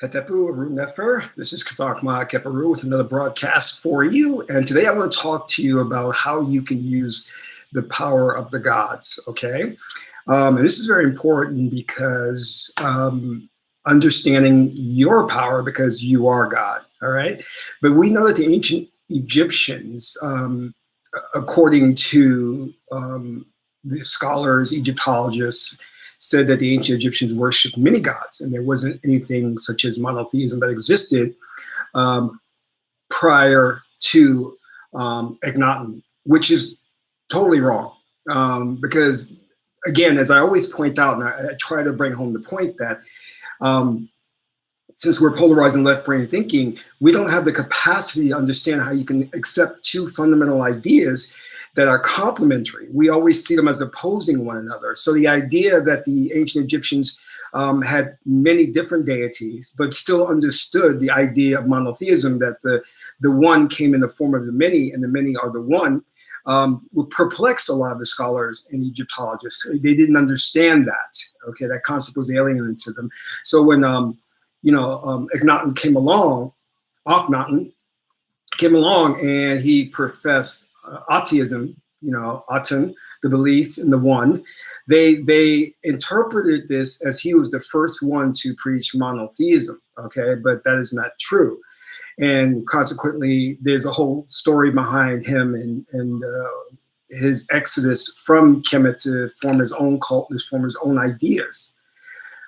Het-Heru Nefer. This is Kazakh Keperu with another broadcast for you. And today I want to talk to you about how you can use the power of the gods, okay? And this is very important because understanding your power because you are God, all right? But we know that the ancient Egyptians, according to the scholars, Egyptologists, said that the ancient Egyptians worshipped many gods, and there wasn't anything such as monotheism that existed prior to Akhenaten, which is totally wrong. Because, again, as I always point out, and I try to bring home the point that since we're polarizing left-brain thinking, we don't have the capacity to understand how you can accept two fundamental ideas that are complementary. We always see them as opposing one another. So the idea that the ancient Egyptians had many different deities, but still understood the idea of monotheism, that the one came in the form of the many and the many are the one, perplexed a lot of the scholars and Egyptologists. They didn't understand that. Okay, that concept was alien to them. So when Akhenaten came along, and he professed atheism, Aten, the belief in the one, they interpreted this as he was the first one to preach monotheism, okay? But that is not true. And consequently, there's a whole story behind him and his exodus from Kemet to form his own cult, to form his own ideas.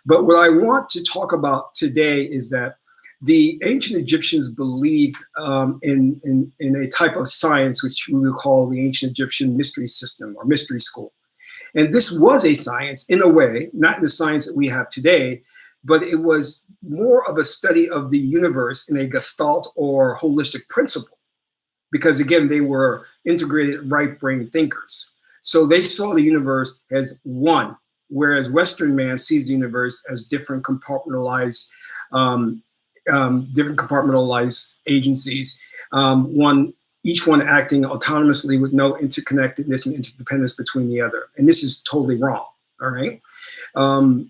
But what I want to talk about today is that the ancient Egyptians believed in a type of science which we would call the ancient Egyptian mystery system or mystery school. And this was a science in a way, not in the science that we have today, but it was more of a study of the universe in a gestalt or holistic principle. Because again, they were integrated right brain thinkers. So they saw the universe as one, whereas Western man sees the universe as different compartmentalized agencies, each one acting autonomously with no interconnectedness and interdependence between the other. And this is totally wrong, all right?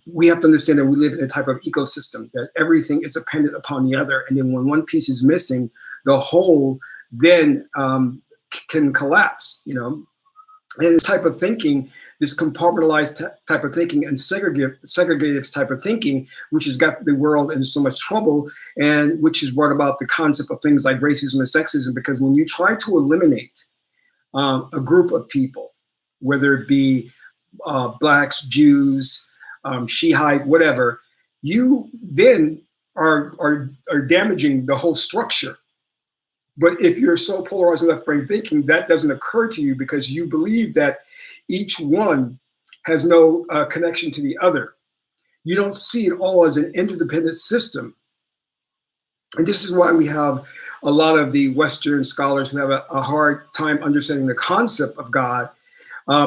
We have to understand that we live in a type of ecosystem, that everything is dependent upon the other. And then when one piece is missing, the whole then can collapse, And this type of thinking, this compartmentalized type of thinking and segregative type of thinking, which has got the world in so much trouble, and which has brought about the concept of things like racism and sexism, because when you try to eliminate a group of people, whether it be blacks, Jews, Shiite, whatever, you then are damaging the whole structure. But if you're so polarized in left brain thinking, that doesn't occur to you because you believe that each one has no connection to the other. You don't see it all as an interdependent system. And this is why we have a lot of the Western scholars who have a hard time understanding the concept of God,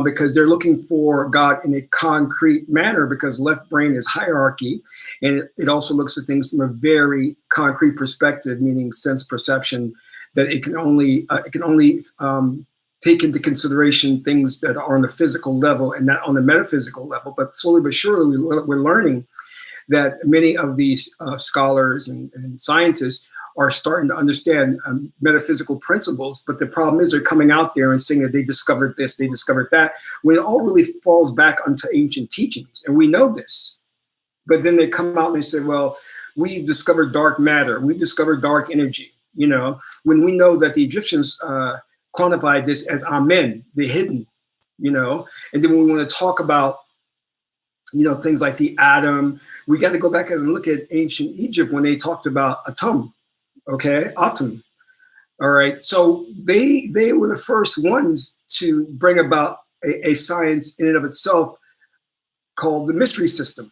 because they're looking for God in a concrete manner, because left brain is hierarchy, and it also looks at things from a very concrete perspective, meaning sense perception, that it can only take into consideration things that are on the physical level and not on the metaphysical level. But slowly but surely, we're learning that many of these scholars and scientists are starting to understand metaphysical principles. But the problem is they're coming out there and saying that they discovered this, they discovered that, when it all really falls back onto ancient teachings. And we know this. But then they come out and they say, well, we've discovered dark matter, we've discovered dark energy. When we know that the Egyptians quantified this as Amen, the hidden, and then when we want to talk about, things like the atom, we got to go back and look at ancient Egypt when they talked about atom, okay, atom. All right, so they were the first ones to bring about a science in and of itself called the mystery system.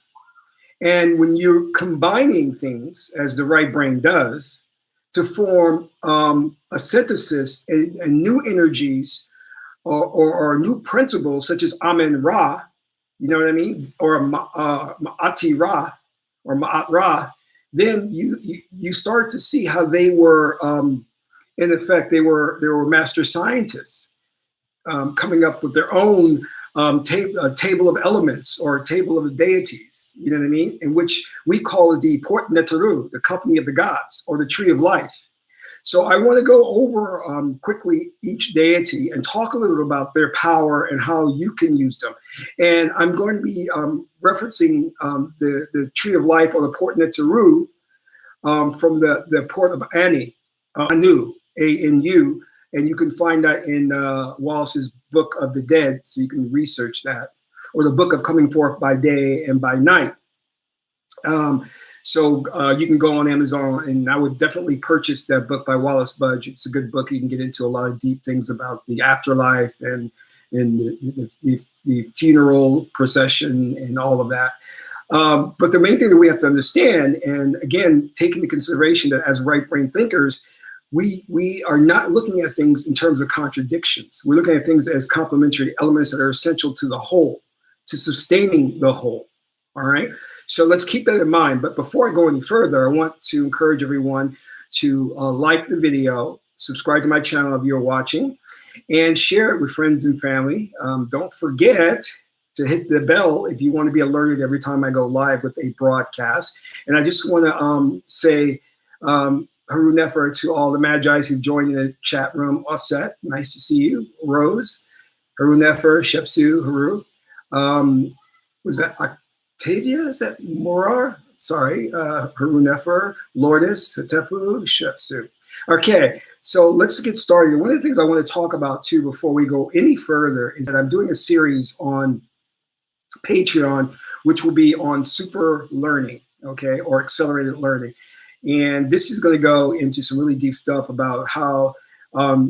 And when you're combining things, as the right brain does, to form a synthesis and new energies or new principles such as Amen Ra, you know what I mean, or Ma'ati Ra or Ma'at Ra, then you start to see how they were, in effect, they were master scientists coming up with their own a table of elements or a table of deities, you know what I mean? In which we call it the Het-Heru, the company of the gods, or the tree of life. So I want to go over quickly each deity and talk a little bit about their power and how you can use them. And I'm going to be referencing the tree of life or the Het-Heru from the port of Anu, A-N-U, and you can find that in Wallace's Book of the Dead, so you can research that, or the Book of Coming Forth by Day and by Night. So you can go on Amazon, and I would definitely purchase that book by Wallace Budge. It's a good book. You can get into a lot of deep things about the afterlife and the funeral procession and all of that. But the main thing that we have to understand, and again, take into consideration that as right brain thinkers, we are not looking at things in terms of contradictions. We're looking at things as complementary elements that are essential to the whole, to sustaining the whole. All right. So let's keep that in mind. But before I go any further, I want to encourage everyone to like the video, subscribe to my channel if you're watching, and share it with friends and family. Don't forget to hit the bell if you want to be alerted every time I go live with a broadcast. And I just want to say Heru Nefer to all the Magi's who joined in the chat room. Osset, nice to see you. Rose, Heru Nefer, Shepsu, Heru. Was that Octavia? Is that Morar? Sorry, Heru Nefer, Lourdes, Hatepu, Shepsu. Okay, so let's get started. One of the things I want to talk about too before we go any further is that I'm doing a series on Patreon, which will be on super learning, okay, or accelerated learning. And this is going to go into some really deep stuff about how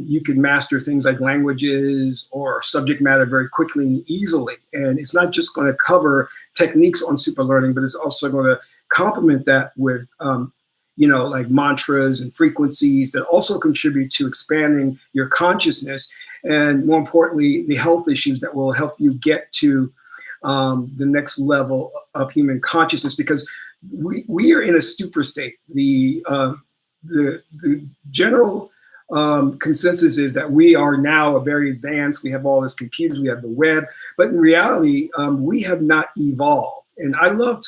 you can master things like languages or subject matter very quickly and easily. And it's not just going to cover techniques on super learning, but it's also going to complement that with, like mantras and frequencies that also contribute to expanding your consciousness. And more importantly, the health issues that will help you get to the next level of human consciousness, because we are in a stupor state. The general consensus is that we are now very advanced. We have all these computers, we have the web, but in reality, we have not evolved. And I love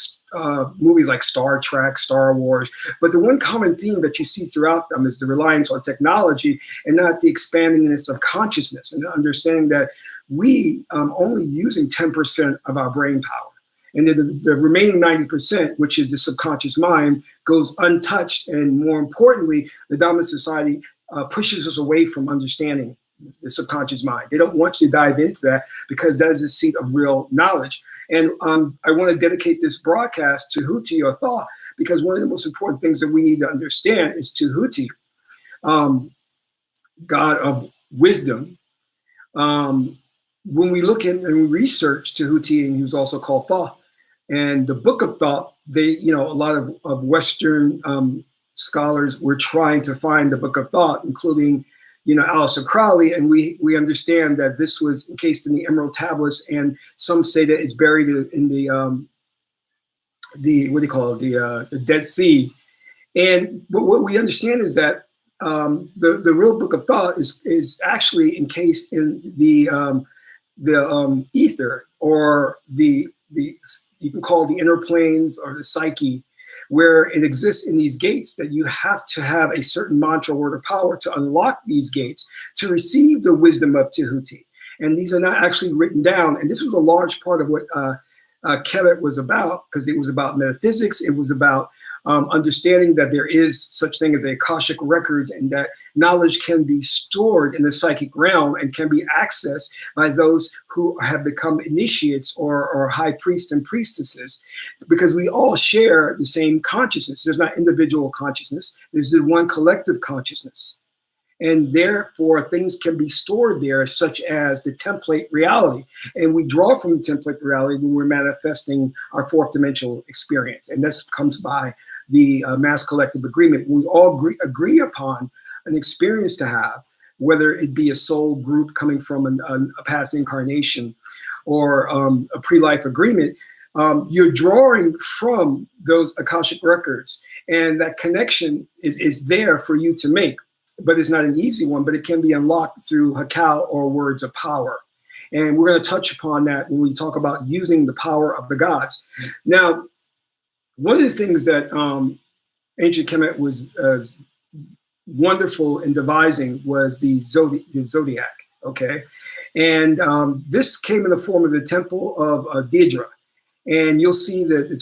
movies like Star Trek, Star Wars, but the one common theme that you see throughout them is the reliance on technology and not the expandingness of consciousness, and understanding that we only using 10% of our brain power. And then the remaining 90%, which is the subconscious mind, goes untouched. And more importantly, the dominant society pushes us away from understanding the subconscious mind. They don't want you to dive into that because that is the seat of real knowledge. And I want to dedicate this broadcast to Huti, or thought, because one of the most important things that we need to understand is Huti, God of wisdom. When we look in and we research Huti, and he was also called Thought, and the Book of Thought, a lot of Western scholars were trying to find the Book of Thought, including, Aleister Crowley, and we understand that this was encased in the Emerald Tablets, and some say that it's buried in the what do you call it, the Dead Sea. And what we understand is that the real Book of Thought is actually encased in the ether, or the you can call it the inner planes or the psyche, where it exists in these gates that you have to have a certain mantra, word, or power to unlock these gates to receive the wisdom of Huti. And these are not actually written down. And this was a large part of what Kemet was about, because it was about metaphysics. It was about understanding that there is such thing as the Akashic records, and that knowledge can be stored in the psychic realm and can be accessed by those who have become initiates or high priests and priestesses, because we all share the same consciousness. There's not individual consciousness. There's the one collective consciousness. And therefore, things can be stored there, such as the template reality. And we draw from the template reality when we're manifesting our fourth dimensional experience. And this comes by the mass collective agreement. We all agree upon an experience to have, whether it be a soul group coming from a past incarnation or a pre-life agreement. You're drawing from those Akashic records, and that connection is there for you to make. But it's not an easy one, but it can be unlocked through Hakal, or words of power. And we're going to touch upon that when we talk about using the power of the gods. Now, one of the things that ancient Kemet was wonderful in devising was the zodiac, okay? And this came in the form of the temple of Deirdre. And you'll see the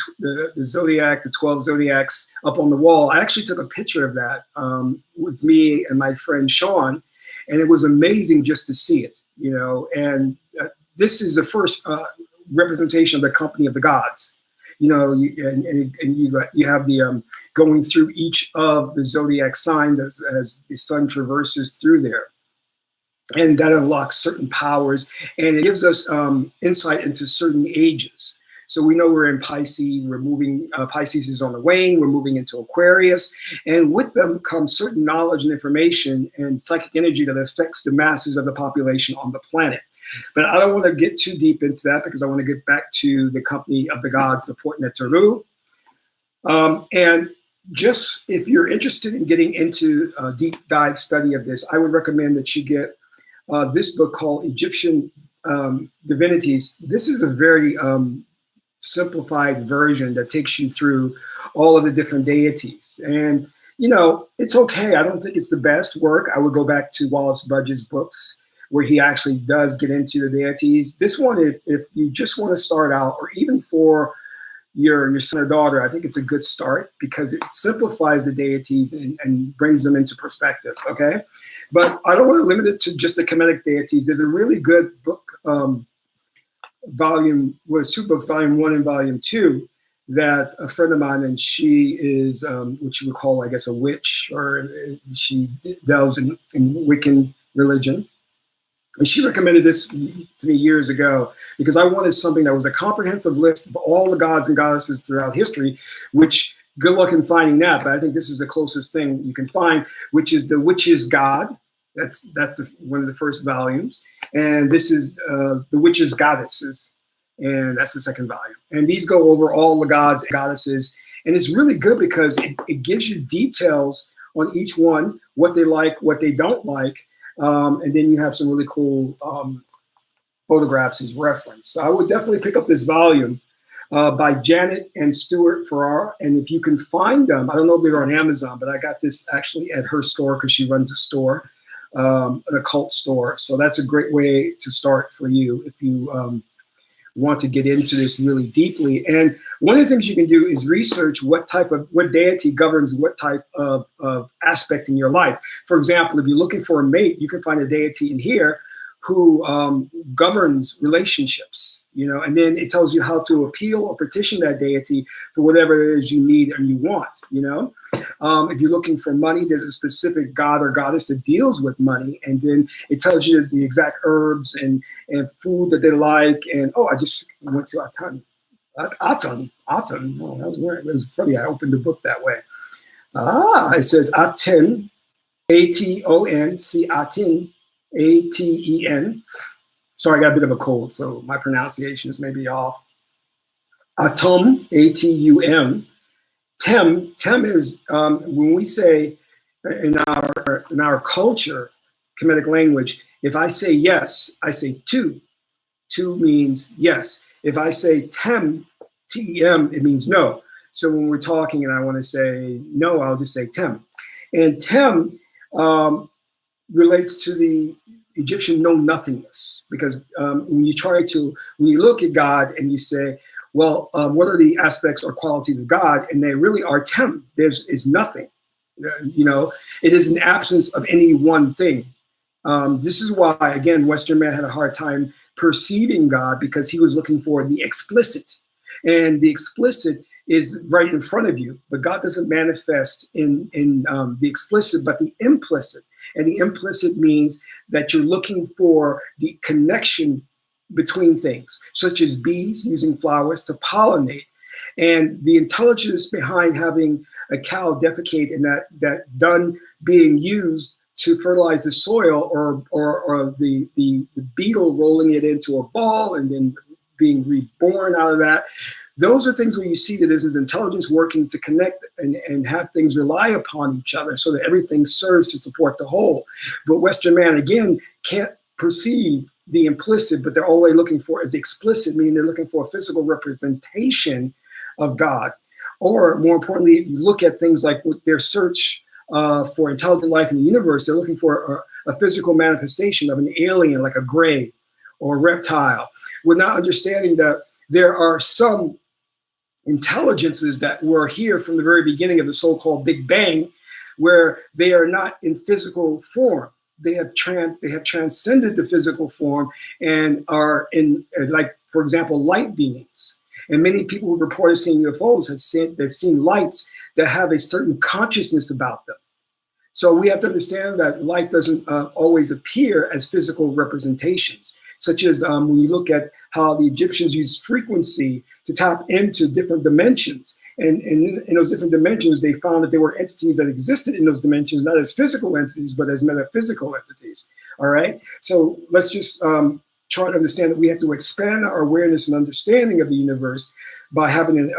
zodiac, the 12 zodiacs up on the wall. I actually took a picture of that with me and my friend Sean, and it was amazing just to see it, you know. And this is the first representation of the company of the gods. You know, you have the going through each of the zodiac signs as the sun traverses through there. And that unlocks certain powers, and it gives us insight into certain ages. So we know we're in Pisces, we're moving, Pisces is on the wane, we're moving into Aquarius, and with them comes certain knowledge and information and psychic energy that affects the masses of the population on the planet. But I don't want to get too deep into that because I want to get back to the company of the gods, the Het-Heru. And just if you're interested in getting into a deep dive study of this, I would recommend that you get this book called Egyptian Divinities. This is a very simplified version that takes you through all of the different deities. And, you know, it's okay. I don't think it's the best work. I would go back to Wallace Budge's books where he actually does get into the deities. This one, if you just want to start out, or even for your son or daughter, I think it's a good start because it simplifies the deities and brings them into perspective, okay? But I don't want to limit it to just the Kemetic deities. There's a really good book, volume, well, it's 2 books, volume 1 and volume 2, that a friend of mine, and she is what you would call, I guess, a witch, or she delves in Wiccan religion. And she recommended this to me years ago because I wanted something that was a comprehensive list of all the gods and goddesses throughout history, which good luck in finding that, but I think this is the closest thing you can find, which is The Witch's God. That's one of the first volumes. And this is The Witch's Goddesses, and that's the second volume. And these go over all the gods and goddesses. And it's really good because it gives you details on each one, what they like, what they don't like. And then you have some really cool photographs as reference. So I would definitely pick up this volume by Janet and Stuart Farrar. And if you can find them, I don't know if they're on Amazon, but I got this actually at her store because she runs a store, an occult store. So that's a great way to start for you if you want to get into this really deeply. And one of the things you can do is research what deity governs what type of aspect in your life. For example, if you're looking for a mate, you can find a deity in here who governs relationships, you know, and then it tells you how to appeal or petition that deity for whatever it is you need and you want, you know. If you're looking for money, there's a specific god or goddess that deals with money, and then it tells you the exact herbs and food that they like. And oh, I just went to Aten. Oh, that was weird. It was funny. I opened the book that way. It says Aten, Aton, see Aten. Aten. Sorry, I got a bit of a cold, so my pronunciations may be off. Atum, Atum. Tem is when we say in our culture, Kemetic language, if I say yes, I say tu. Tu means yes. If I say tem, T-E-M, it means no. So when we're talking and I want to say no, I'll just say tem. And tem relates to the Egyptian know-nothingness, because when you look at God and you say, well, what are the aspects or qualities of God? And they really are tem. Is nothing. You know, it is an absence of any one thing. This is why, again, Western man had a hard time perceiving God, because he was looking for the explicit. And the explicit is right in front of you, but God doesn't manifest in the explicit, but the implicit. And the implicit means that you're looking for the connection between things, such as bees using flowers to pollinate, and the intelligence behind having a cow defecate and that dung being used to fertilize the soil, or the beetle rolling it into a ball and then being reborn out of that. Those are things where you see that there's intelligence working to connect and have things rely upon each other so that everything serves to support the whole. But Western man, again, can't perceive the implicit, but they're always looking for is the explicit, meaning they're looking for a physical representation of God. Or more importantly, if you look at things like their search for intelligent life in the universe, they're looking for a physical manifestation of an alien, like a gray or a reptile. We're not understanding that there are some intelligences that were here from the very beginning of the so-called Big Bang, where they are not in physical form. They have transcended the physical form and are in, like, for example, light beings. And many people who reported seeing UFOs they've seen lights that have a certain consciousness about them. So we have to understand that life doesn't always appear as physical representations, such as when you look at how the Egyptians used frequency to tap into different dimensions. And in those different dimensions, they found that there were entities that existed in those dimensions, not as physical entities, but as metaphysical entities. All right. So let's just try to understand that we have to expand our awareness and understanding of the universe by having an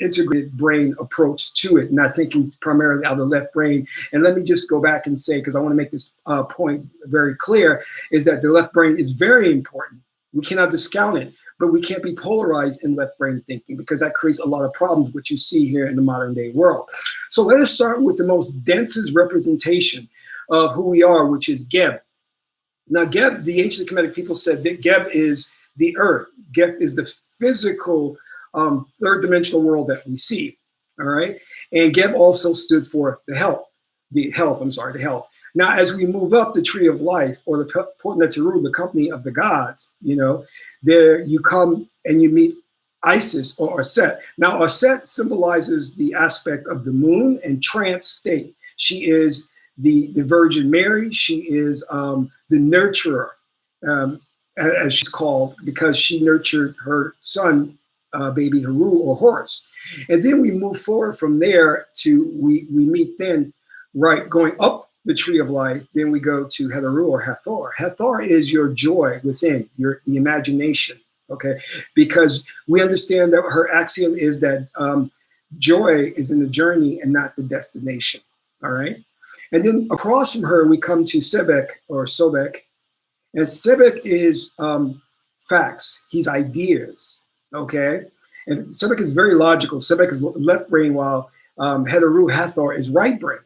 integrated brain approach to it, not thinking primarily out of the left brain. And let me just go back and say, because I want to make this point very clear, is that the left brain is very important. We cannot discount it, but we can't be polarized in left brain thinking, because that creates a lot of problems, which you see here in the modern day world. So let us start with the most densest representation of who we are, which is Geb. Now, Geb, the ancient Kemetic people said that Geb is the earth. Geb is the physical third dimensional world that we see. All right. And Geb also stood for the health. Now, as we move up the tree of life, or the Het-Heru, the company of the gods, there you come and you meet Isis, or Set. Now, Set symbolizes the aspect of the moon and trance state. She is the Virgin Mary. She is the nurturer, as she's called, because she nurtured her son, baby Heru, or Horus. And then we move forward from there to, we meet then, right, going up the tree of life, then we go to Het-Heru, or Hathor. Hathor is your joy within, the imagination, okay? Because we understand that her axiom is that joy is in the journey and not the destination, all right? And then across from her, we come to Sebek, or Sobek. And Sebek is facts, he's ideas, okay? And Sebek is very logical. Sebek is left brain, while Het-Heru, Hathor, is right brain.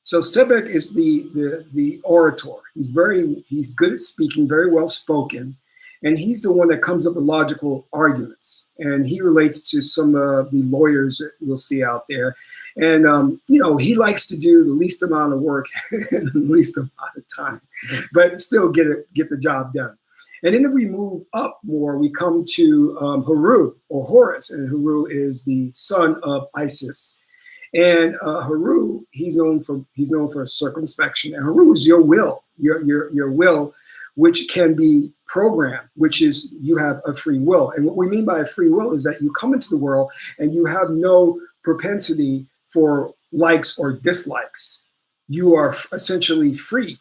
So Sebek is the orator. He's good at speaking, very well spoken, and he's the one that comes up with logical arguments. And he relates to some of the lawyers that we'll see out there. And he likes to do the least amount of work in the least amount of time, but still get the job done. And then if we move up more, we come to Heru, or Horus, and Heru is the son of Isis. And Heru, he's known for circumspection. And Heru is your will, your will, which can be programmed, which is you have a free will. And what we mean by a free will is that you come into the world and you have no propensity for likes or dislikes. You are essentially free.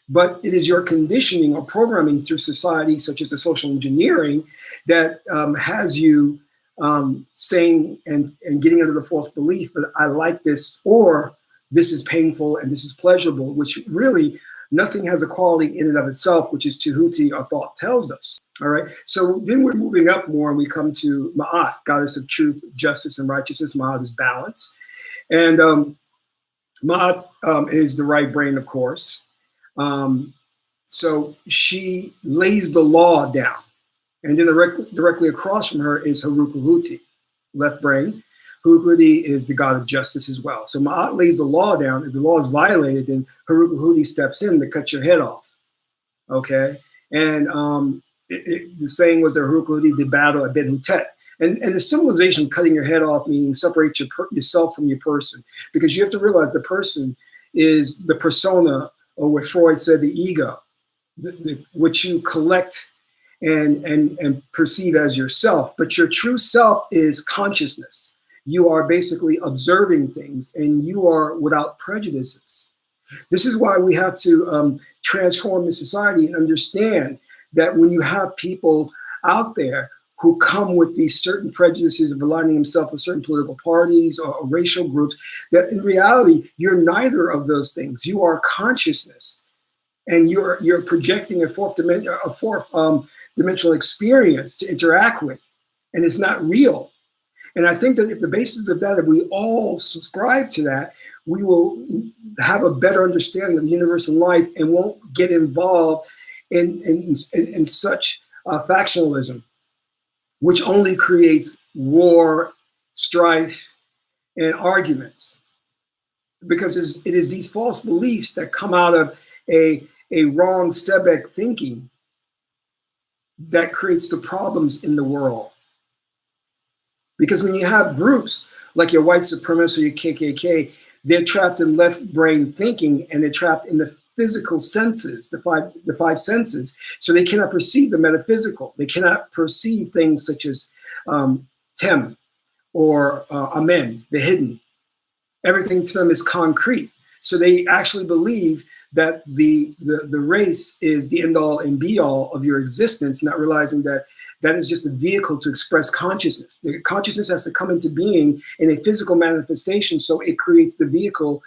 But it is your conditioning or programming through society, such as the social engineering, that has you saying and getting under the false belief that I like this, or this is painful and this is pleasurable, which really nothing has a quality in and of itself, which is Tehuti, our thought tells us. All right. So then we're moving up more and we come to Ma'at, goddess of truth, justice, and righteousness. Ma'at is balance. And Ma'at is the right brain, of course. So she lays the law down. And then directly across from her is Heru-Khuti, left brain. Heru-Khuti is the god of justice as well. So Ma'at lays the law down. If the law is violated, then Heru-Khuti steps in to cut your head off. Okay? And the saying was that Heru-Khuti did battle at Ben-Hutet. And the symbolization of cutting your head off meaning separate yourself from your person. Because you have to realize the person is the persona, or what Freud said, the ego, what you collect and perceive as yourself. But your true self is consciousness. You are basically observing things, and you are without prejudices. This is why we have to transform the society and understand that when you have people out there who come with these certain prejudices of aligning themselves with certain political parties or racial groups, that in reality, you're neither of those things. You are consciousness. and you're projecting a fourth dimensional experience to interact with, and it's not real. And I think that if the basis of that, if we all subscribe to that, we will have a better understanding of the universe and life, and won't get involved in such factionalism, which only creates war, strife, and arguments. Because it is these false beliefs that come out of a wrong Sebek thinking that creates the problems in the world. Because when you have groups like your white supremacists or your KKK, they're trapped in left brain thinking, and they're trapped in the physical senses, the five senses. So they cannot perceive the metaphysical. They cannot perceive things such as Tem or Amen, the hidden. Everything to them is concrete. So they actually believe that the race is the end all and be all of your existence, not realizing that that is just a vehicle to express consciousness. The consciousness has to come into being in a physical manifestation, so it creates the vehicle,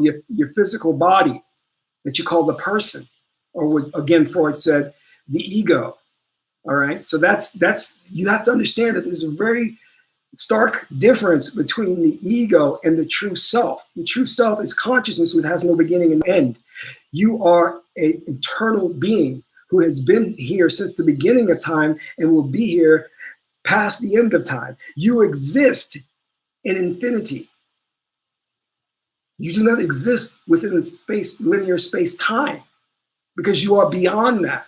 your physical body that you call the person, or what, again, Freud said, the ego. All right, so that's you have to understand that there's a very stark difference between the ego and the true self. The true self is consciousness, which has no beginning and end. You are an eternal being who has been here since the beginning of time and will be here past the end of time. You exist in infinity. You do not exist within a space, linear space-time, because you are beyond that.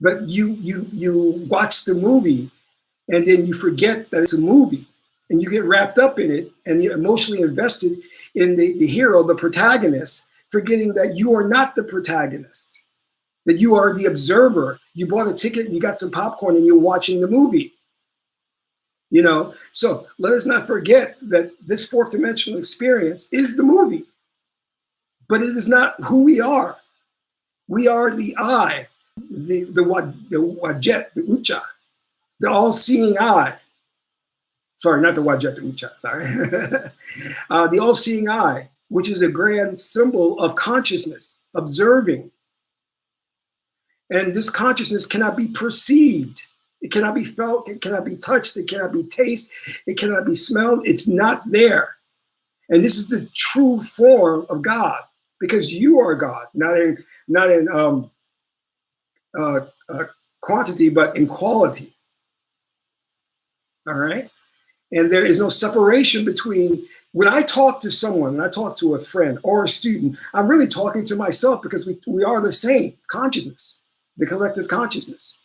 But you watch the movie, and then you forget that it's a movie, and you get wrapped up in it, and you're emotionally invested in the hero, the protagonist, forgetting that you are not the protagonist, that you are the observer. You bought a ticket, and you got some popcorn, and you're watching the movie. You know, so let us not forget that this fourth dimensional experience is the movie, but it is not who we are. We are the I, the Wajet, the Ucha, the all-seeing eye. Sorry, not the Wajet, the Ucha, sorry. The all-seeing eye, which is a grand symbol of consciousness, observing. And this consciousness cannot be perceived. It cannot be felt, it cannot be touched, it cannot be tasted, it cannot be smelled. It's not there. And this is the true form of God, because you are God, not in quantity, but in quality. All right? And there is no separation between, when I talk to someone, and I talk to a friend or a student, I'm really talking to myself, because we are the same consciousness, the collective consciousness.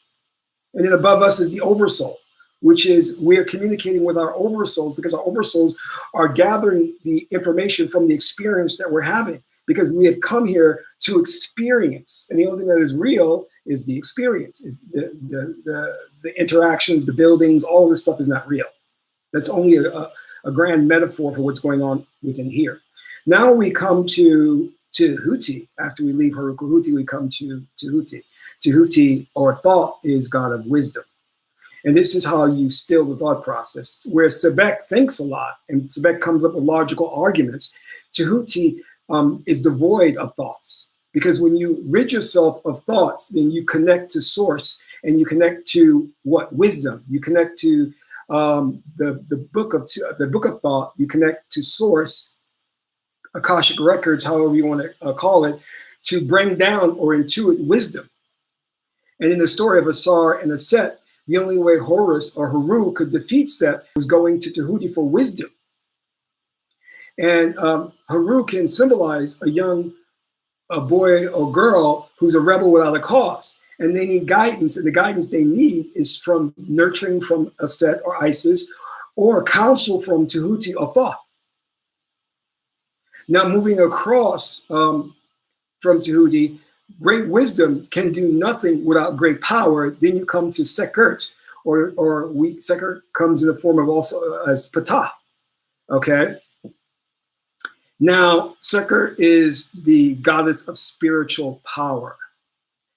And then above us is the oversoul, which is we're communicating with our oversouls, because our oversouls are gathering the information from the experience that we're having, because we have come here to experience. And the only thing that is real is the experience, is the interactions, the buildings, all this stuff is not real. That's only a grand metaphor for what's going on within here. Now we come to Huti. After we leave Harukuhuti, we come to Huti. Huti, or thought, is God of wisdom. And this is how you still the thought process. Where Sebek thinks a lot, and Sebek comes up with logical arguments, Huti is devoid of thoughts. Because when you rid yourself of thoughts, then you connect to source, and you connect to what? Wisdom. You connect to the book of thought. You connect to source, Akashic records, however you want to call it, to bring down or intuit wisdom. And in the story of Asar and Aset, the only way Horus or Heru could defeat Set was going to Tahuti for wisdom. And Heru can symbolize a boy or girl who's a rebel without a cause. And they need guidance, and the guidance they need is from nurturing from Aset or Isis, or counsel from Tahuti or Thoth. Now moving across from Tahuti, great wisdom can do nothing without great power. Then you come to Sekert, or Sekert comes in the form of also as Ptah. Okay. Now Sekert is the goddess of spiritual power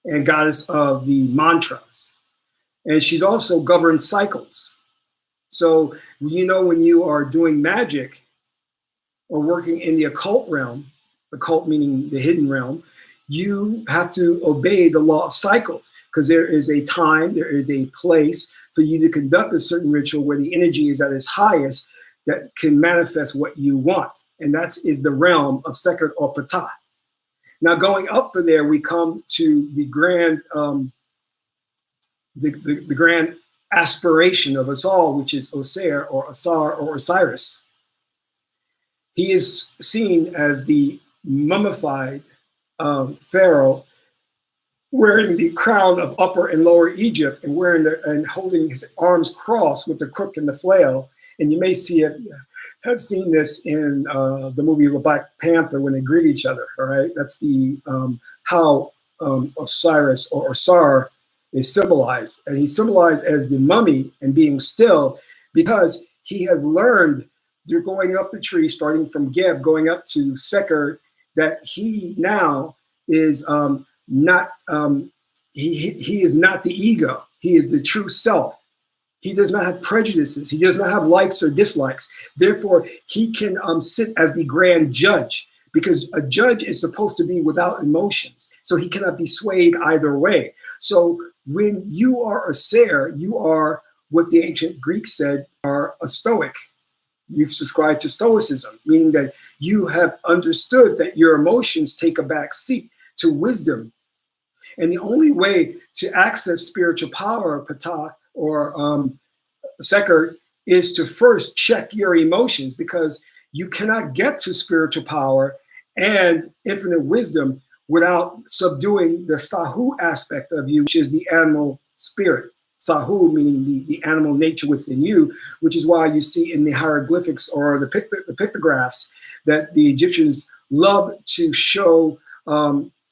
and goddess of the mantras, and she's also governs cycles. So you know, when you are doing magic or working in the occult realm, occult meaning the hidden realm, you have to obey the law of cycles, because there is a time, there is a place for you to conduct a certain ritual where the energy is at its highest that can manifest what you want. And that is the realm of Sekert or Ptah. Now, going up from there, we come to the grand, the grand aspiration of us all, which is Osir or Asar or Osiris. He is seen as the mummified pharaoh wearing the crown of Upper and Lower Egypt and and holding his arms crossed with the crook and the flail. And you may have seen this in the movie The Black Panther when they greet each other. All right, that's the how Osiris or Osar is symbolized, and he's symbolized as the mummy and being still because he has learned through going up the tree, starting from Geb, going up to Sekert, that he now is not he is not the ego. He is the true self. He does not have prejudices. He does not have likes or dislikes. Therefore, he can sit as the grand judge, because a judge is supposed to be without emotions. So he cannot be swayed either way. So when you are a seer, you are what the ancient Greeks said are a stoic. You've subscribed to stoicism, meaning that you have understood that your emotions take a back seat to wisdom. And the only way to access spiritual power, Ptah, or Sekert, is to first check your emotions, because you cannot get to spiritual power and infinite wisdom without subduing the Sahu aspect of you, which is the animal spirit. Sahu meaning the animal nature within you, which is why you see in the hieroglyphics or the pictographs that the Egyptians love to show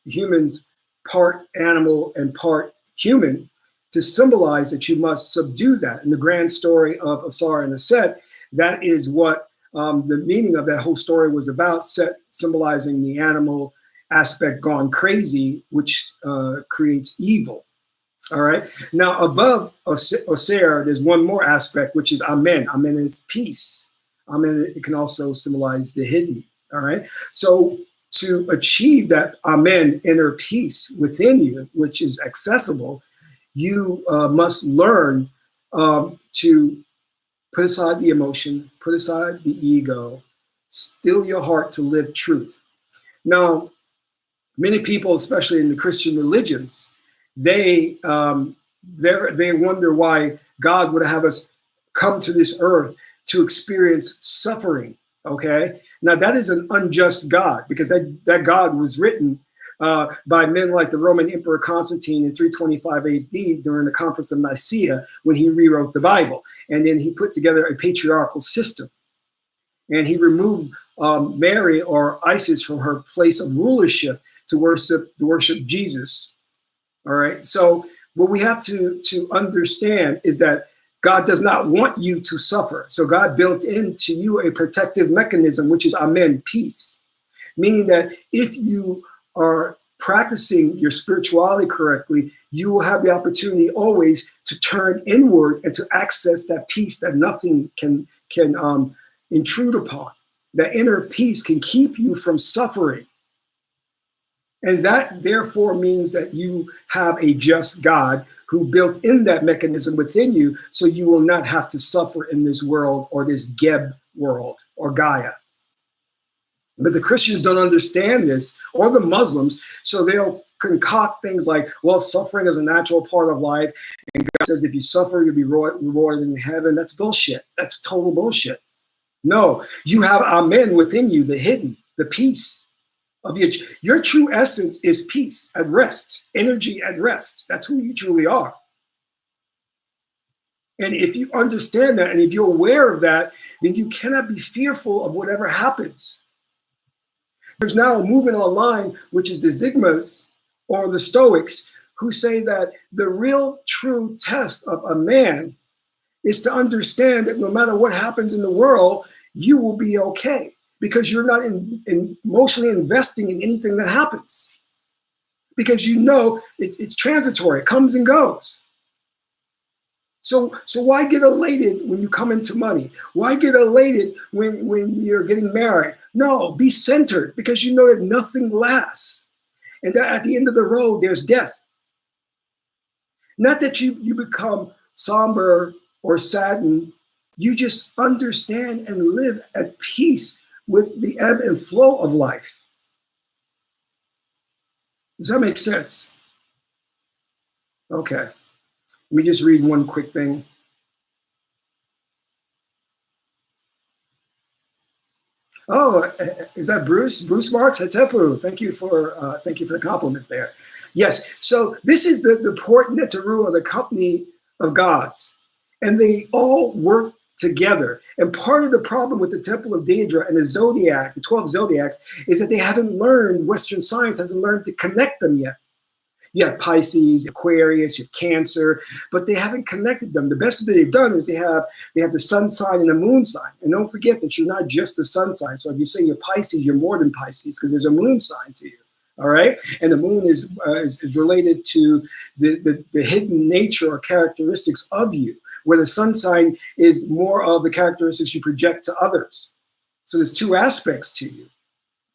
humans part animal and part human, to symbolize that you must subdue that. In the grand story of Asar and Aset, that is what the meaning of that whole story was about. Set symbolizing the animal aspect gone crazy, which creates evil. All right. Now, above Osir, there's one more aspect, which is Amen. Amen is peace. Amen, it can also symbolize the hidden. All right. So to achieve that Amen, inner peace within you, which is accessible, you must learn to put aside the emotion, put aside the ego, still your heart to live truth. Now, many people, especially in the Christian religions, they wonder why God would have us come to this earth to experience suffering. Okay, now that is an unjust God, because that God was written by men like the Roman Emperor Constantine in 325 AD during the Conference of Nicaea, when he rewrote the Bible, and then he put together a patriarchal system, and he removed Mary or Isis from her place of rulership to worship Jesus. All right. So what we have to understand is that God does not want you to suffer. So God built into you a protective mechanism, which is Amen, peace. Meaning that if you are practicing your spirituality correctly, you will have the opportunity always to turn inward and to access that peace that nothing can intrude upon. That inner peace can keep you from suffering. And that therefore means that you have a just God who built in that mechanism within you, so you will not have to suffer in this world, or this Geb world, or Gaia. But the Christians don't understand this, or the Muslims, so they'll concoct things like, well, suffering is a natural part of life, and God says if you suffer, you'll be rewarded in heaven. That's bullshit. That's total bullshit. No, you have Amen within you, the hidden, the peace. Of your true essence is peace at rest, energy at rest. That's who you truly are. And if you understand that, and if you're aware of that, then you cannot be fearful of whatever happens. There's now a movement online, which is the Zigmas or the Stoics, who say that the real true test of a man is to understand that no matter what happens in the world, you will be okay, because you're not emotionally investing in anything that happens, because you know it's transitory, it comes and goes. So why get elated when you come into money? Why get elated when you're getting married? No, be centered because you know that nothing lasts. And that at the end of the road, there's death. Not that you become somber or saddened. You just understand and live at peace with the ebb and flow of life. Does that make sense? Okay. Let me just read one quick thing. Oh, is that Bruce? Bruce Marks? Het-Heru. Thank you for the compliment there. Yes. So this is the port Het-Heru, or the company of gods, and they all work together. And part of the problem with the Temple of Daedra and the zodiac, the 12 zodiacs, is that they haven't learned. Western science hasn't learned to connect them yet. You have Pisces, Aquarius, you have Cancer, but they haven't connected them. The best that they've done is they have the sun sign and the moon sign. And don't forget that you're not just the sun sign. So if you say you're Pisces, you're more than Pisces because there's a moon sign to you. All right, and the moon is related to the hidden nature or characteristics of you, where the sun sign is more of the characteristics you project to others. So there's two aspects to you.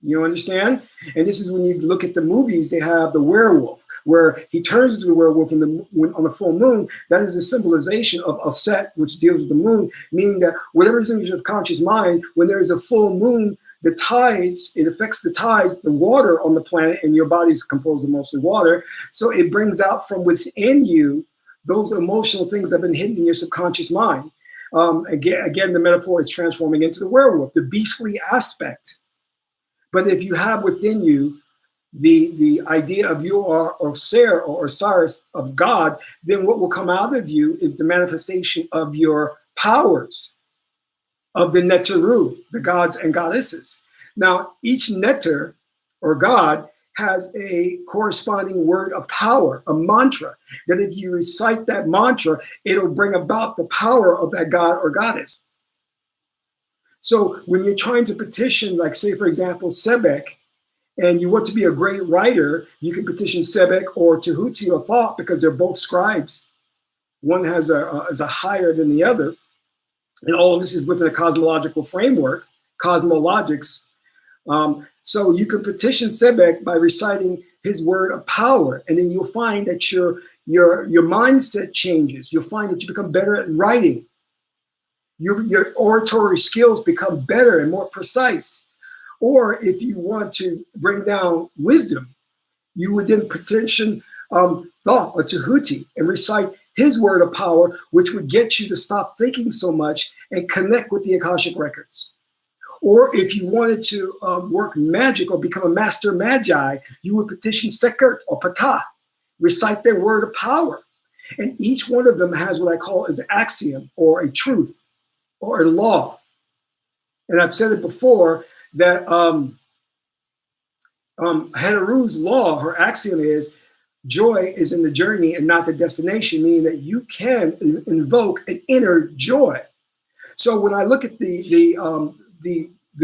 You understand? And this is when you look at the movies, they have the werewolf, where he turns into the werewolf on the full moon. That is a symbolization of a set which deals with the moon, meaning that whatever is in your conscious mind, when there is a full moon, the tides, it affects the tides, the water on the planet, and your body is composed of mostly water. So it brings out from within you those emotional things that have been hidden in your subconscious mind. Again, the metaphor is transforming into the werewolf, the beastly aspect. But if you have within you the idea of you are Ser or Osiris of God, then what will come out of you is the manifestation of your powers, of the Het-Heru, the gods and goddesses. Now, each Neter or God has a corresponding word of power, a mantra, that if you recite that mantra, it'll bring about the power of that god or goddess. So when you're trying to petition, like say, for example, Sebek, and you want to be a great writer, you can petition Sebek or Tahuti or Thought because they're both scribes. One is a higher than the other. And all of this is within a cosmological framework, cosmologics. So you can petition Sebek by reciting his word of power, and then you'll find that your mindset changes. You'll find that you become better at writing. Your oratory skills become better and more precise. Or if you want to bring down wisdom, you would then petition Thoth or Tahuti and recite his word of power, which would get you to stop thinking so much and connect with the Akashic records. Or if you wanted to work magic or become a master magi, you would petition Sekert or Ptah, recite their word of power. And each one of them has what I call as an axiom or a truth or a law. And I've said it before that Het-Heru's law, her axiom is, joy is in the journey and not the destination, meaning that you can invoke an inner joy. So when I look at the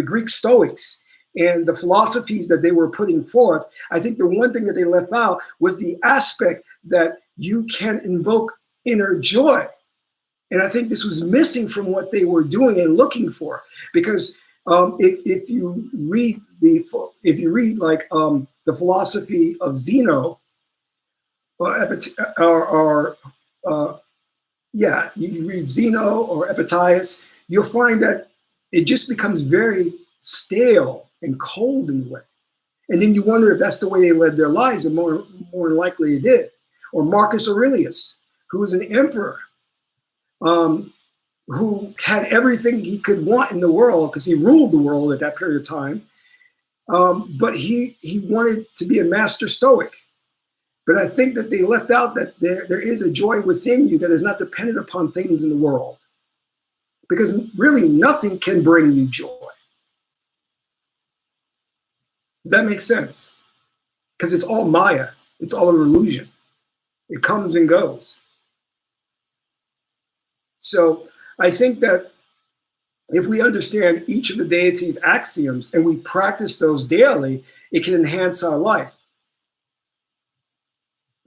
Greek Stoics and the philosophies that they were putting forth, I think the one thing that they left out was the aspect that you can invoke inner joy. And I think this was missing from what they were doing and looking for, because if you read like the philosophy of Zeno, you read Zeno or Epictetus, you'll find that it just becomes very stale and cold in a way. And then you wonder if that's the way they led their lives, and more than likely it did. Or Marcus Aurelius, who was an emperor, who had everything he could want in the world because he ruled the world at that period of time. But he wanted to be a master Stoic. But I think that they left out that there is a joy within you that is not dependent upon things in the world. Because really nothing can bring you joy. Does that make sense? Because it's all Maya. It's all an illusion. It comes and goes. So I think that if we understand each of the deities' axioms and we practice those daily, it can enhance our life.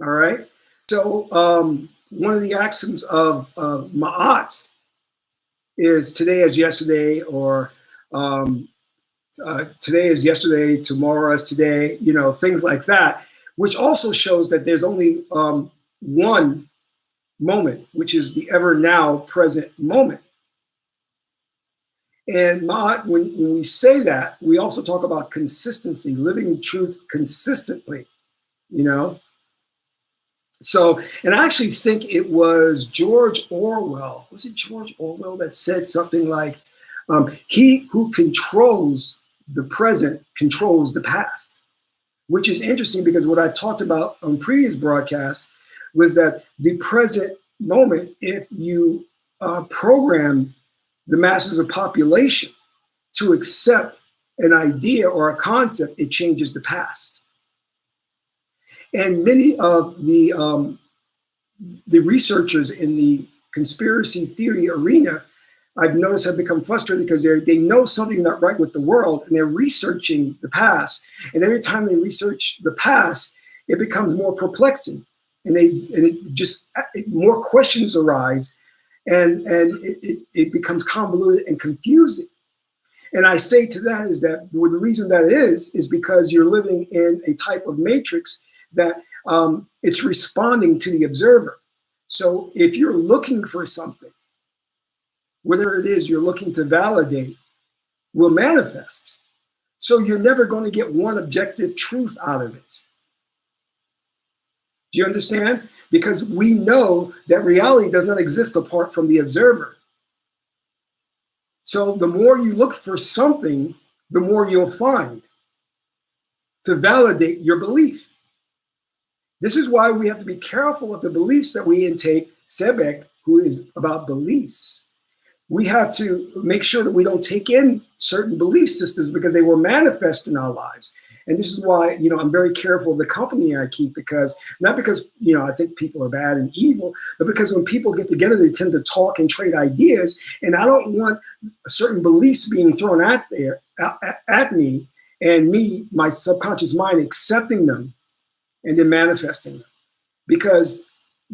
All right. So one of the axioms of Ma'at is today as yesterday, or today is yesterday, tomorrow is today, things like that, which also shows that there's only one moment, which is the ever now present moment. And Ma'at, when we say that, we also talk about consistency, living truth consistently, So, and I actually think it was George Orwell. Was it George Orwell that said something like, he who controls the present controls the past, which is interesting because what I've talked about on previous broadcasts was that the present moment, if you program the masses of population to accept an idea or a concept, it changes the past. And many of the researchers in the conspiracy theory arena, I've noticed, have become frustrated because they know something not right with the world, and they're researching the past. And every time they research the past, it becomes more perplexing, and more questions arise, and it becomes convoluted and confusing. And I say to that is that the reason that it is because you're living in a type of matrix that it's responding to the observer. So if you're looking for something, whatever it is you're looking to validate, will manifest. So you're never going to get one objective truth out of it. Do you understand? Because we know that reality does not exist apart from the observer. So the more you look for something, the more you'll find to validate your belief. This is why we have to be careful of the beliefs that we intake. Sebek, who is about beliefs, we have to make sure that we don't take in certain belief systems because they will manifest in our lives. And this is why, I'm very careful of the company I keep, not because I think people are bad and evil, but because when people get together, they tend to talk and trade ideas. And I don't want certain beliefs being thrown at me, and my subconscious mind accepting them and then manifesting them. Because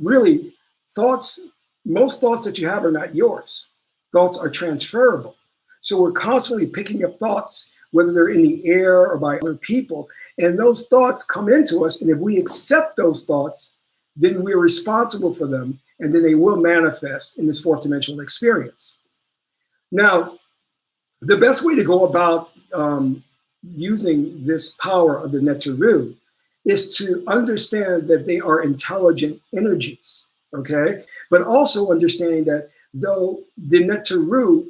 really, most thoughts that you have are not yours. Thoughts are transferable. So we're constantly picking up thoughts, whether they're in the air or by other people, and those thoughts come into us. And if we accept those thoughts, then we're responsible for them, and then they will manifest in this fourth dimensional experience. Now, the best way to go about using this power of the Het-Heru is to understand that they are intelligent energies, okay? But also understanding that though the Het-Heru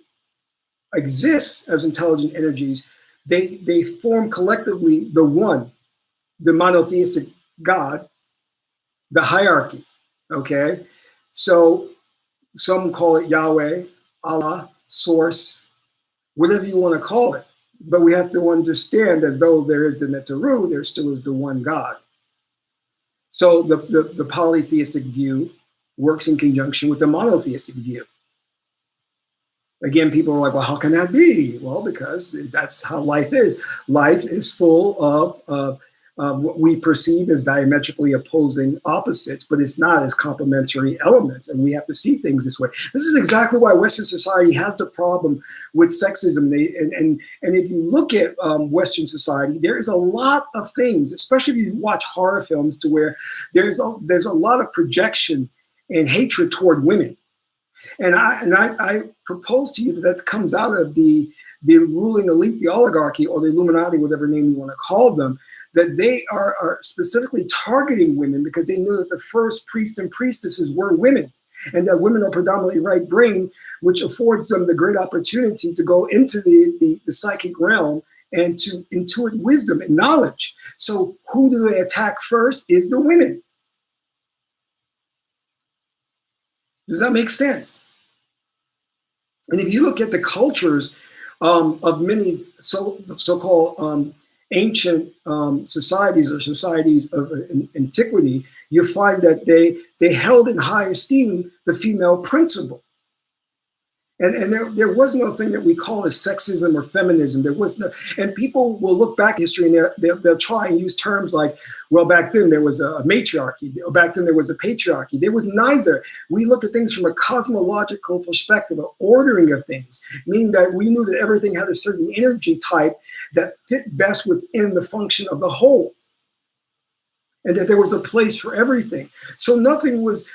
exists as intelligent energies, they form collectively the one, the monotheistic God, the hierarchy, okay? So some call it Yahweh, Allah, Source, whatever you want to call it. But we have to understand that though there is a Het-Heru, there still is the one God. So the polytheistic view works in conjunction with the monotheistic view. Again, people are like, well, how can that be? Well, because that's how life is. Life is full of what we perceive as diametrically opposing opposites, but it's not as complementary elements, and we have to see things this way. This is exactly why Western society has the problem with sexism. And if you look at Western society, there is a lot of things, especially if you watch horror films, to where there's a lot of projection and hatred toward women. And I propose to you that comes out of the ruling elite, the oligarchy, or the Illuminati, whatever name you want to call them, that they are specifically targeting women because they knew that the first priests and priestesses were women, and that women are predominantly right brain, which affords them the great opportunity to go into the psychic realm and to intuit wisdom and knowledge. So who do they attack first is the women. Does that make sense? And if you look at the cultures of many so-called ancient societies or societies of antiquity, you find that they held in high esteem the female principle. And there was no thing that we call as sexism or feminism. There was no, and people will look back at history and they'll try and use terms like, well, back then there was a matriarchy, or back then there was a patriarchy. There was neither. We looked at things from a cosmological perspective, an ordering of things, meaning that we knew that everything had a certain energy type that fit best within the function of the whole, and that there was a place for everything. So nothing was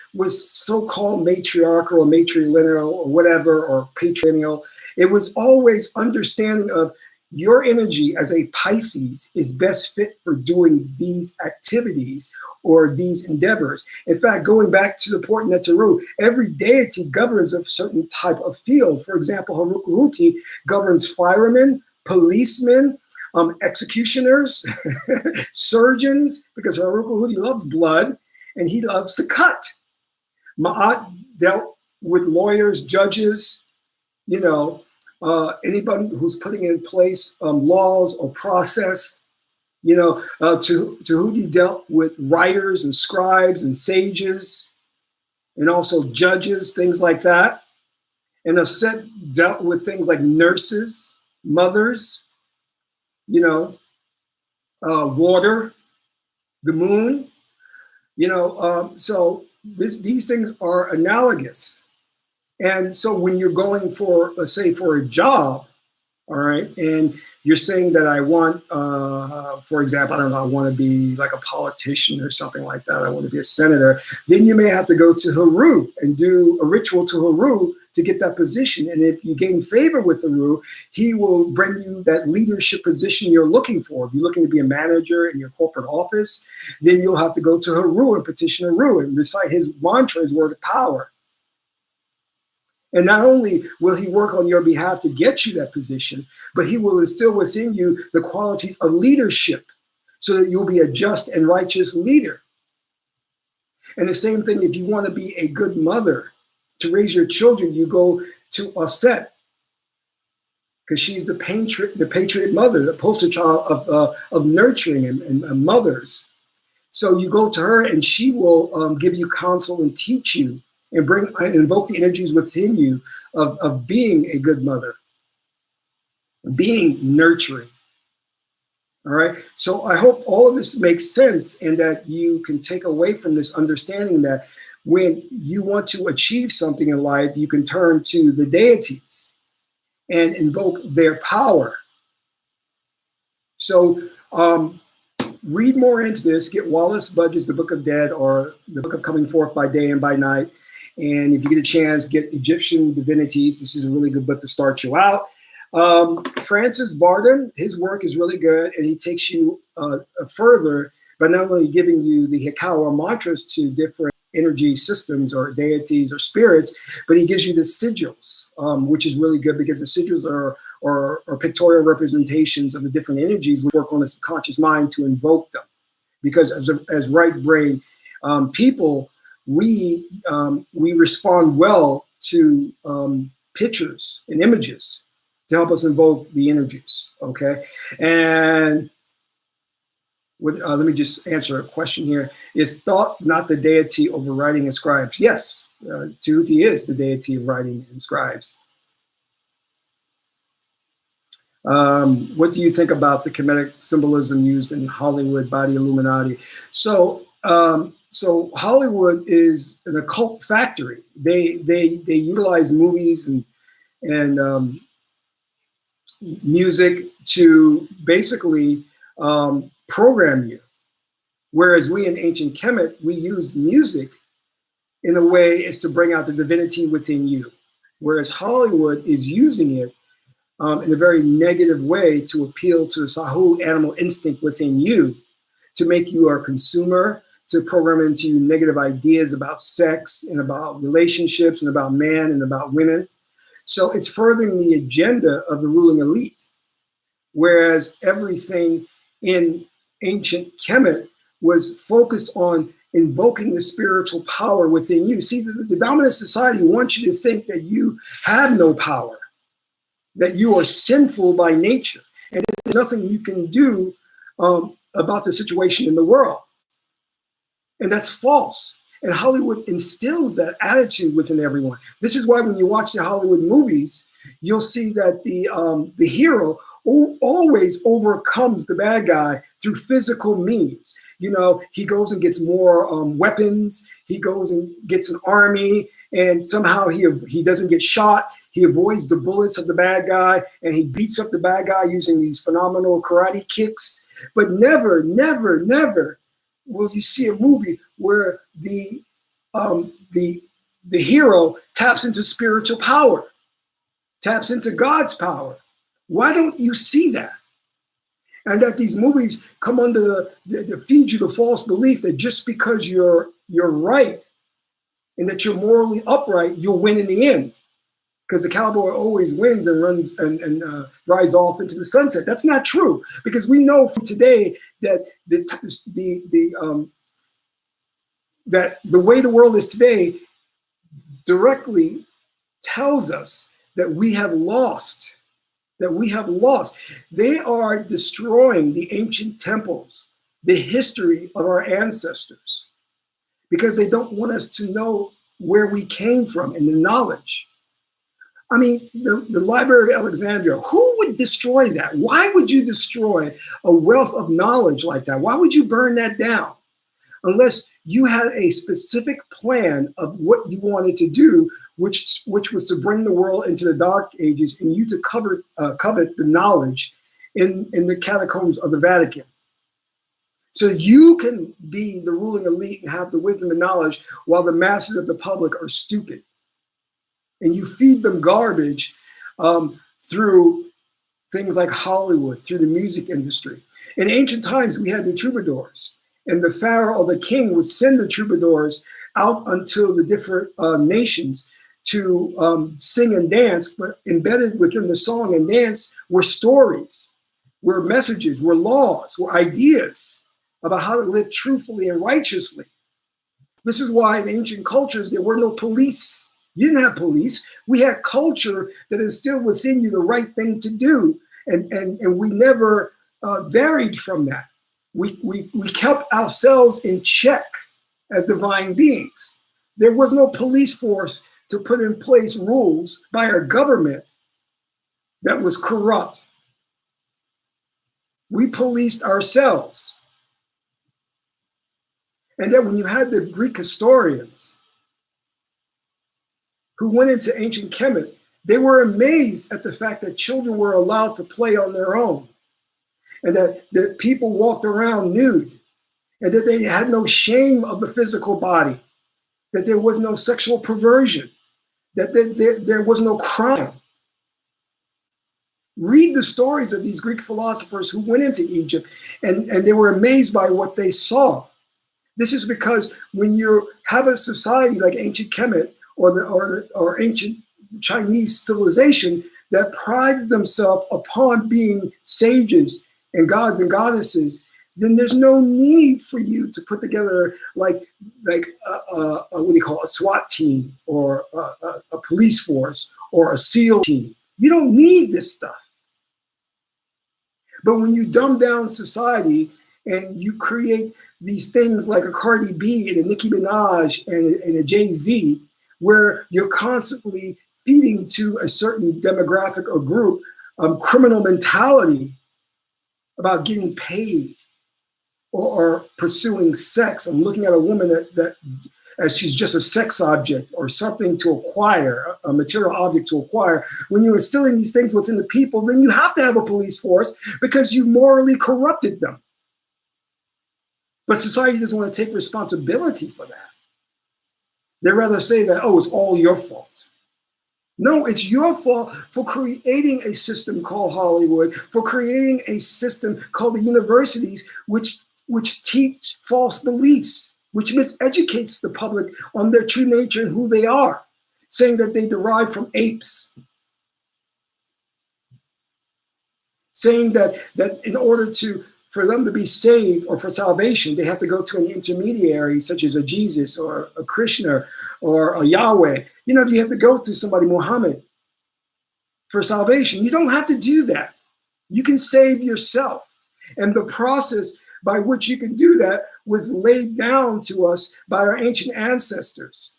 so-called matriarchal or matrilineal or whatever, or patrilineal. It was always understanding of your energy as a Pisces is best fit for doing these activities or these endeavors. In fact, going back to the port in Het-Heru, every deity governs a certain type of field. For example, Harukuhuti governs firemen, policemen, executioners, surgeons, because Harukuhuti loves blood and he loves to cut. Ma'at dealt with lawyers, judges, anybody who's putting in place laws or process. Tahuti dealt with writers and scribes and sages, and also judges, things like that. And Aset dealt with things like nurses, mothers, water, the moon, so these things are analogous. And so when you're going for, let's say, for a job, all right, and you're saying that I want, for example, I don't know, I want to be like a politician or something like that. I want to be a senator. Then you may have to go to Heru and do a ritual to Heru to get that position. And if you gain favor with Heru, he will bring you that leadership position you're looking for. If you're looking to be a manager in your corporate office, then you'll have to go to Heru and petition Heru and recite his mantra, his word of power. And not only will he work on your behalf to get you that position, but he will instill within you the qualities of leadership so that you'll be a just and righteous leader. And the same thing, if you want to be a good mother to raise your children, you go to Aset, because she's the patriot mother, the poster child of nurturing and mothers. So you go to her and she will give you counsel and teach you and invoke the energies within you of being a good mother, being nurturing. All right. So I hope all of this makes sense, and that you can take away from this understanding that when you want to achieve something in life, you can turn to the deities and invoke their power. So read more into this. Get Wallace Budge's The Book of Dead, or The Book of Coming Forth by Day and by Night. And if you get a chance, get Egyptian Divinities. This is a really good book to start you out. Francis Bardon, his work is really good, and he takes you further by not only giving you the Hikawa mantras to different energy systems or deities or spirits, but he gives you the sigils, which is really good, because the sigils are pictorial representations of the different energies. We work on the subconscious mind to invoke them, because as right brain people, we respond well to pictures and images to help us invoke the energies. Okay, and let me just answer a question here. Is thought not the deity over writing and scribes? Yes, Tahuti is the deity of writing and scribes. What do you think about the Kemetic symbolism used in Hollywood body Illuminati? So Hollywood is an occult factory. They utilize movies and music to basically program you. Whereas we in ancient Kemet, we use music in a way as to bring out the divinity within you. Whereas Hollywood is using it in a very negative way to appeal to the Sahu animal instinct within you, to make you a consumer, to program into you negative ideas about sex and about relationships and about man and about women. So it's furthering the agenda of the ruling elite. Whereas everything in ancient Kemet was focused on invoking the spiritual power within you. See, the dominant society wants you to think that you have no power, that you are sinful by nature, and there's nothing you can do about the situation in the world. And that's false. And Hollywood instills that attitude within everyone. This is why when you watch the Hollywood movies, you'll see that the hero always overcomes the bad guy through physical means. You know, he goes and gets more weapons. He goes and gets an army, and somehow he doesn't get shot. He avoids the bullets of the bad guy, and he beats up the bad guy using these phenomenal karate kicks. But never, never, never will you see a movie where the hero taps into spiritual power, taps into God's power. Why don't you see that? And that these movies come under the feed you the false belief that just because you're right and that you're morally upright, you'll win in the end. Because the cowboy always wins and runs and rides off into the sunset. That's not true, because we know from today that that the way the world is today directly tells us that we have lost. That we have lost. They are destroying the ancient temples, the history of our ancestors, because they don't want us to know where we came from and the knowledge. I mean, the Library of Alexandria, who would destroy that? Why would you destroy a wealth of knowledge like that? Why would you burn that down? Unless you had a specific plan of what you wanted to do, which was to bring the world into the dark ages and you to covet the knowledge in the catacombs of the Vatican. So you can be the ruling elite and have the wisdom and knowledge while the masses of the public are stupid. And you feed them garbage through things like Hollywood, through the music industry. In ancient times, we had the troubadours, and the pharaoh or the king would send the troubadours out unto the different nations to sing and dance, but embedded within the song and dance were stories, were messages, were laws, were ideas about how to live truthfully and righteously. This is why in ancient cultures, there were no police. You didn't have police. We had culture that instilled within you the right thing to do. And we never varied from that. We kept ourselves in check as divine beings. There was no police force to put in place rules by our government that was corrupt. We policed ourselves. And then when you had the Greek historians who went into ancient Kemet, they were amazed at the fact that children were allowed to play on their own, and that people walked around nude, and that they had no shame of the physical body, that there was no sexual perversion, that there was no crime. Read the stories of these Greek philosophers who went into Egypt, and they were amazed by what they saw. This is because when you have a society like ancient Kemet or ancient Chinese civilization that prides themselves upon being sages and gods and goddesses, then there's no need for you to put together like what do you call it, a SWAT team or a police force or a SEAL team. You don't need this stuff. But when you dumb down society and you create these things like a Cardi B and a Nicki Minaj and a Jay-Z, where you're constantly feeding to a certain demographic or group criminal mentality about getting paid or pursuing sex and looking at a woman that as she's just a sex object or something to acquire, a material object to acquire. When you're instilling these things within the people, then you have to have a police force because you morally corrupted them. But society doesn't want to take responsibility for that. They'd rather say that, oh, it's all your fault. No, it's your fault for creating a system called Hollywood, for creating a system called the universities, which teach false beliefs, which miseducates the public on their true nature and who they are, saying that they derive from apes, saying that in order for them to be saved or for salvation, they have to go to an intermediary such as a Jesus or a Krishna or a Yahweh. You know, you have to go to somebody, Muhammad, for salvation. You don't have to do that. You can save yourself. And the process by which you can do that was laid down to us by our ancient ancestors.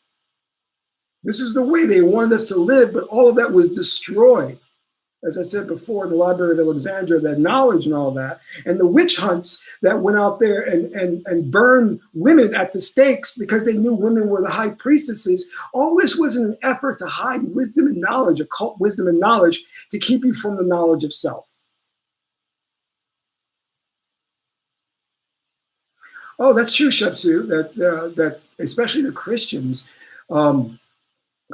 This is the way they wanted us to live, but all of that was destroyed. As I said before, in the Library of Alexandria, that knowledge and all that, and the witch hunts that went out there and burned women at the stakes because they knew women were the high priestesses. All this was in an effort to hide wisdom and knowledge, occult wisdom and knowledge, to keep you from the knowledge of self. Oh, that's true, Shepsu, that especially the Christians,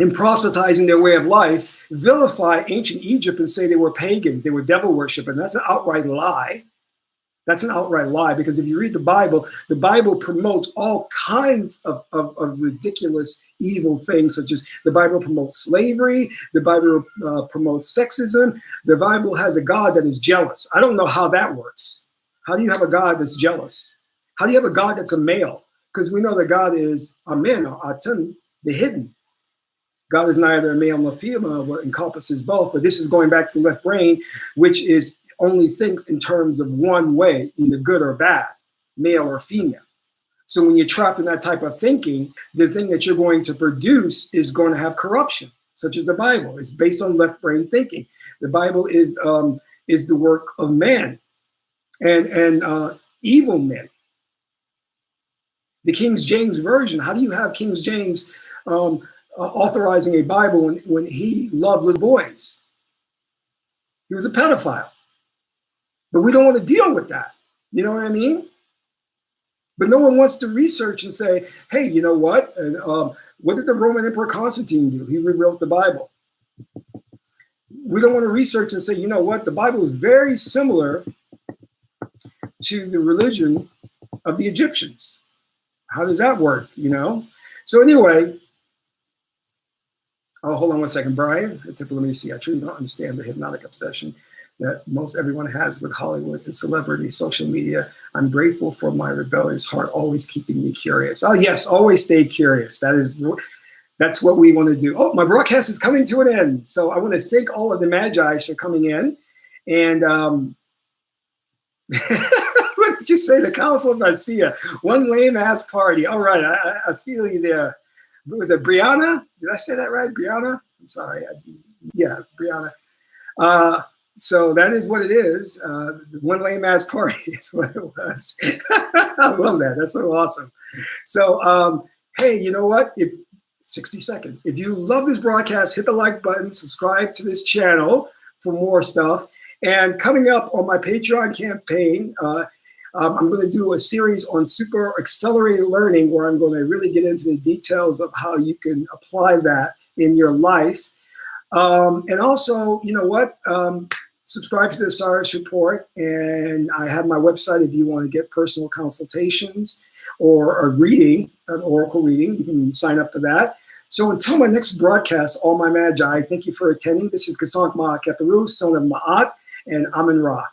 in proselytizing their way of life, vilify ancient Egypt and say they were pagans, they were devil worshipers. That's an outright lie. That's an outright lie, because if you read the Bible promotes all kinds of ridiculous, evil things, such as the Bible promotes slavery, the Bible promotes sexism. The Bible has a God that is jealous. I don't know how that works. How do you have a God that's jealous? How do you have a God that's a male? Because we know that God is Amen, or Atun, the hidden. God is neither a male nor female, but encompasses both. But this is going back to the left brain, which is only thinks in terms of one way, either good or bad, male or female. So when you're trapped in that type of thinking, the thing that you're going to produce is going to have corruption, such as the Bible. It's based on left brain thinking. The Bible is the work of man and evil men. The King James Version, how do you have King James authorizing a Bible when he loved little boys? He was a pedophile. But we don't want to deal with that. You know what I mean? But no one wants to research and say, hey, you know what? And what did the Roman Emperor Constantine do? He rewrote the Bible. We don't want to research and say, you know what? The Bible is very similar to the religion of the Egyptians. How does that work, you know? So anyway, oh, hold on one second, Brian. Let me see. I truly don't understand the hypnotic obsession that most everyone has with Hollywood and celebrity, social media. I'm grateful for my rebellious heart, always keeping me curious. Oh yes, always stay curious. That's what we want to do. Oh, my broadcast is coming to an end. So I want to thank all of the Magi for coming in. And what did you say? The Council of Nicaea, one lame ass party. All right, I feel you there. Was it Brianna? Did I say that right? Brianna? I'm sorry. Yeah, Brianna. So that is what it is. One lame ass party is what it was. I love that. That's so awesome. So, hey, you know what? 60 seconds. If you love this broadcast, hit the like button, subscribe to this channel for more stuff. And coming up on my Patreon campaign, I'm going to do a series on super accelerated learning, where I'm going to really get into the details of how you can apply that in your life. And also, you know what? Subscribe to the Osiris Report, and I have my website if you want to get personal consultations or a reading, an oracle reading. You can sign up for that. So until my next broadcast, all my Magi, thank you for attending. This is Kasank Ma'at Keperu, son of Ma'at, and Amun Ra.